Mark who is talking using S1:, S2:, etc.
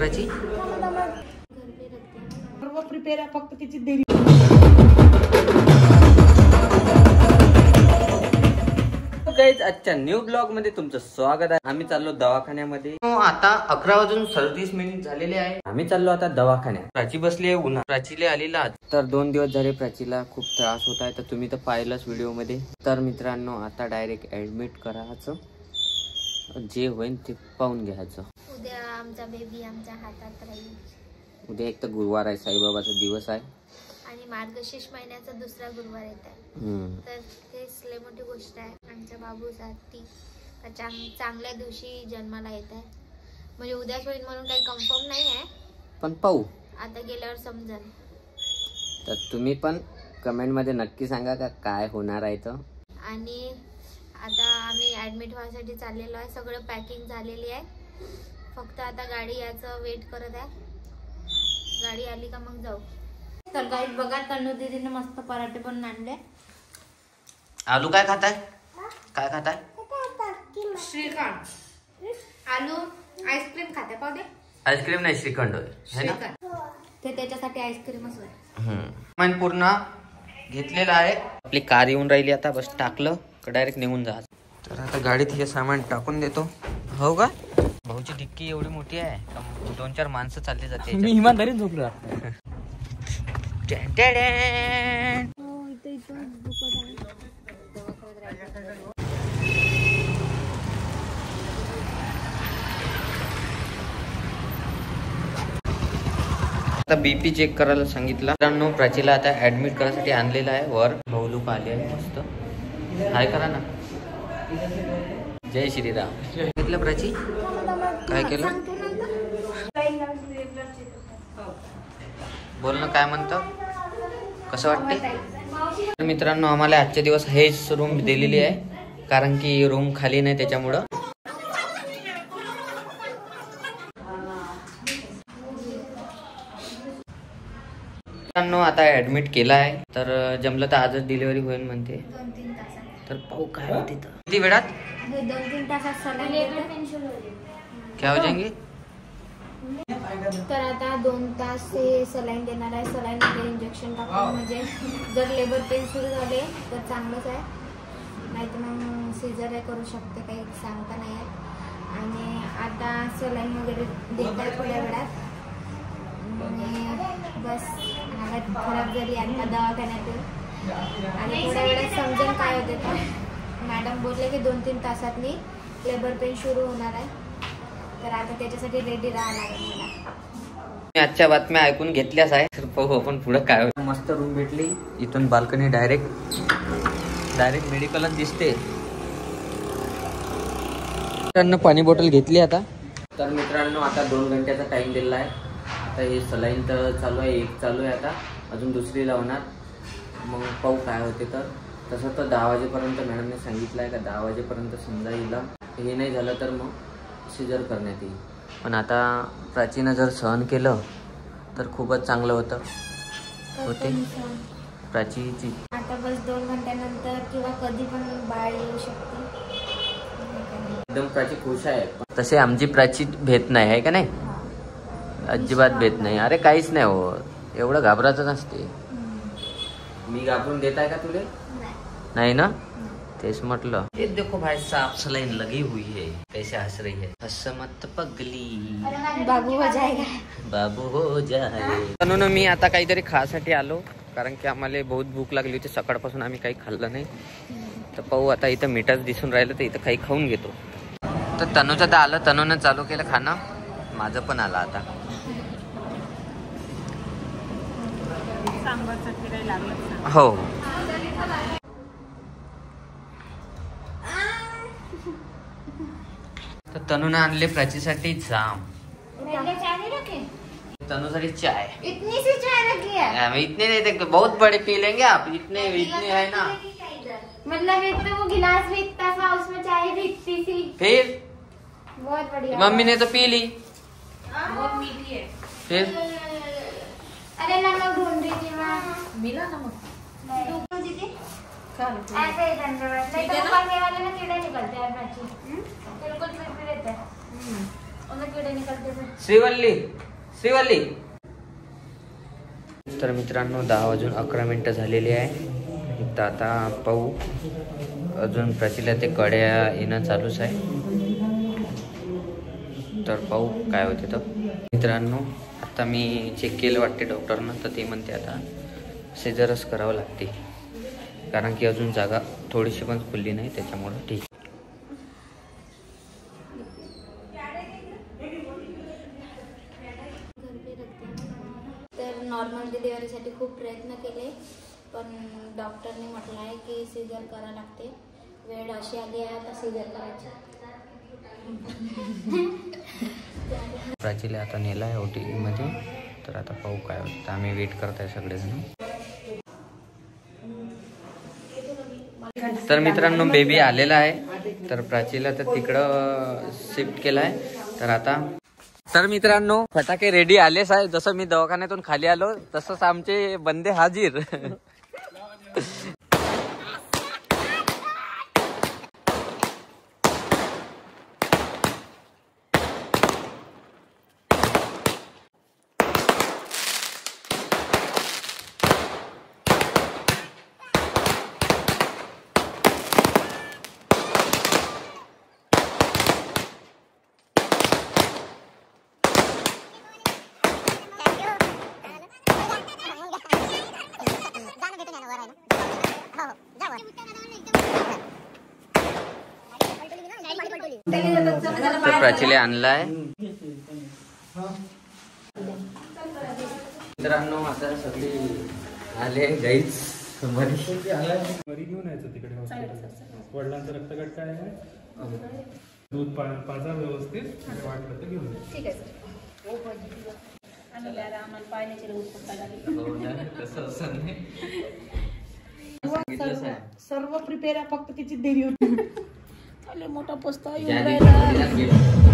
S1: प्राची?
S2: सर्व प्रिपेअर आहे, फक्त तिची देरी.
S1: गाइस, आजच्या न्यू ब्लॉग मध्ये तुमचं स्वागत आहे. आम्ही चाललो दवाखान्यामध्ये. आता 11:37 झालेले आहे. आम्ही चाललो आता दवाखान्यात. प्राची बसली आहे उन्हात. प्राचीला आलेला आज तर 2 दिवस झाले. प्राचीला खूप त्रास होत आहे, तर तुम्ही तर पाहिलंच व्हिडिओ मध्ये. तर मित्रांनो, आता डायरेक्ट ऍडमिट करायचं, जे होईल ते पाहून घ्यायचं.
S3: उद्या आमचा बेबी आमच्या हातात राहील.
S1: उद्या एक तर गुरुवार आहे, साईबाबाचा दिवस आहे
S3: आणि मार्गशीर्ष महिन्याचा दुसरा गुरुवार येत आहे. तर तेच लय मोठी गोष्ट आहे आमच्या बाबूसाठी. चांगल्या दिवशी जन्माला येत आहे. म्हणजे उद्याच होईल म्हणून काही कन्फर्म नाही आहे,
S1: पण पाहू
S3: आता गेल्यावर समजेल.
S1: तर तुम्ही पण कमेंट मध्ये नक्की सांगा का काय होणार आहे. तर
S3: आणि आता आम्ही ऍडमिट व्हायसाठी चाललेलो आहे. सगळं पॅकिंग झालेली आहे, फक्त आता गाडी याचं वेट करत आहे. गाडी आली का मग जाऊ. तर गाईस बघा, तनु दीदीने मस्त पराठे पण आणले.
S1: आलू काय खाताय? काय खाताय?
S3: श्रीखंड. आलू आईस्क्रीम खाते पाहू दे.
S1: आईस्क्रीम नाही, श्रीखंड आहे ना.
S3: ते त्याच्यासाठी आईस्क्रीमच आहे.
S1: मन पूर्ण घेतलेला आहे. आपली कार येऊन राहिली आता, बस टाकलं का डायरेक्ट निघून जा. तर आता गाडीत हे सामान टाकून देतो. हो का? भाऊची डिक्की एवढी मोठी आहे, 2-4 माणसं चालली जाते.
S2: मी इमानदारीने झोपलो.
S1: आता बीपी चेक करायला सांगितलं. मित्रांनो, प्राचीला आता ऍडमिट करायसाठी आणलेलं आहे. वर भाऊ लोक आले आहे. मस्त हाय करा ना. जय श्रीराम. घेतलं प्राची? काय केलं? बोल ना, काय म्हणतं? कसं वाटते? मित्रांनो, आम्हाला आजचे दिवस हेच रूम दिलेली आहे, कारण की रूम खाली नाही त्याच्यामुळं. मित्रांनो, आता ऍडमिट केला आहे, तर जमलं तर आजच डिलिव्हरी होईल म्हणते.
S3: 2-3 तासात.
S1: तर पाहू काय होते. तर किती वेळात?
S3: 2-3 तासात सलाईन.
S1: क्या हो जाएंगे?
S3: तर आता 2 तास ते सलाईन देणार आहे. सलाईन मध्ये इंजेक्शन टाकून, म्हणजे जर लेबर पेन सुरू झाले तर चांगलंच आहे, नाही तर मग सीझर करू शकते, काही सांगता नाही आहे. आणि आता सलाईन वगैरे देत आहे थोड्या वेळात. बस हालत खराब झाली आता दवाखान्यातून, आणि थोड्या वेळात समजेल काय होते. तर मॅडम बोलले की 2-3 तासातनी लेबर पेन सुरू होणार आहे, तर आता त्याच्यासाठी रेडी राहावं लागेल मला.
S1: आजच्या बातम्या ऐकून घेतल्याच आहे, तर पाहू आपण पुढं काय होतं. मस्त रूम भेटली. इथून बाल्कनी डायरेक्ट मेडिकलच दिसते. मित्रांनो, पाणी बॉटल घेतली आता. तर मित्रांनो, आता 2 घंट्याचा टाइम दिलेला आहे. आता हे सलाईन तर चालू आहे, एक चालू आहे, आता अजून दुसरी लावणार. मग पाहू काय होते. तर तसं तर 10 वाजेपर्यंत मॅडमने सांगितलं आहे का 10 वाजेपर्यंत समजा येईल. हे नाही झालं तर मग सीजर करण्यात येईल. पण आता प्राचीनं जर सहन केलं तर खूपच चांगलं होतं होते प्राचीची.
S3: आता बस 2 घंट्यानंतर किंवा कधी पण बाळ येऊ शकते.
S1: एकदम प्राची खुश आहे. तसे आमची प्राची भेट नाही आहे का नाही, अजिबात भेट नाही. अरे काहीच नाही हो, एवढं घाबरायचं नसते. मी घाबरून देत आहे का तुले? नाही ना, तेच म्हटलं. ये देखो भाई साहब, सलाइन लगी हुई है, कैसे हंस रही है. हंस मत पगली,
S3: बाबू हो जाएगा,
S1: बाबू हो जाए. म्हणून मी आता काहीतरी खासाठी आलो, कारण की आम्हाला बहुत भूक लागली होती. सकाळपासून आम्ही काही खाल्लं नाही. तर पाहू आता, इथं मीठच दिसून राहिलं तर इथं काही खाऊन घेतो. तर तनुचं तर आलं, तनुनं चालू केलं खाणं. माझं पण आलं आता. हो, तर तनुने आणले प्राचीसाठी जाम. तनुसाठी चाय.
S3: इतनी सी चाय रखी है?
S1: इतने नहीं थे, बहुत बड़े पी लेंगे आप. इतने है ना,
S3: मतलब एक तो वो गिलास भी इतना था, उसमें चाय भी इतनी सी.
S1: फिर
S3: बहुत बढ़िया.
S1: मम्मी ने तो पी ली.
S3: बहुत मीठी है.
S1: फिर
S3: अरे नमक ढूंढ रही थी मैं.
S2: मिला नमक?
S3: दीदी ऐसे ही धन्यवाद. नहीं तो ऊपर वाले में कीड़े निकलते हैं प्राची, बिल्कुल फिर रहते हैं.
S1: श्रीवल्ली. तर मित्रांनो 10 वाजून 11 मिनिटं झालेली आहे. तर आता पाहू, अजून प्राचीला ते कड्या येणं चालूच आहे. तर पाहू काय होते. तर मित्रांनो आता मी चेक केलं वाटते डॉक्टरनं, तर ते म्हणते आता सिझरच करावं लागते, कारण की अजून जागा थोडीशी पण खुलली नाही, त्याच्यामुळं ठीक.
S3: तर नॉर्मल डिलिव्हरीसाठी खूप प्रयत्न केले, पण डॉक्टरने म्हटलं आहे की सीझर करावं लागते. वेळ अशी आली आहे आता सीझर करायची.
S1: प्राचीला आता नेला आहे OT मध्ये. तर आता पाहू काय होतं. आम्ही वेट करत आहे सगळेजण. तर मित्रांनो बेबी आलेला आहे. तर प्राचीला तर तिकडं शिफ्ट केलं आहे. तर आता तर मित्रांनो फटाके रेडी आलेच आहे. जसं मी दवाखान्यातून खाली आलो तसंच आमचे बंदे हाजीर. तर प्राचीला आणलाय. मित्रांनो आता सगळी आले गाईच
S4: घरी घेऊन यायचं तिकडे हॉस्पिटल. वडिलांचं रक्तगट काय आहे, दूध पाजा व्यवस्थित, वाटलं तर घेऊन
S2: ठीक आहे सर. सर्व प्रिपेअर आहे, फक्त तिची देरी होती. मोठा पस्ता येऊन राहिला.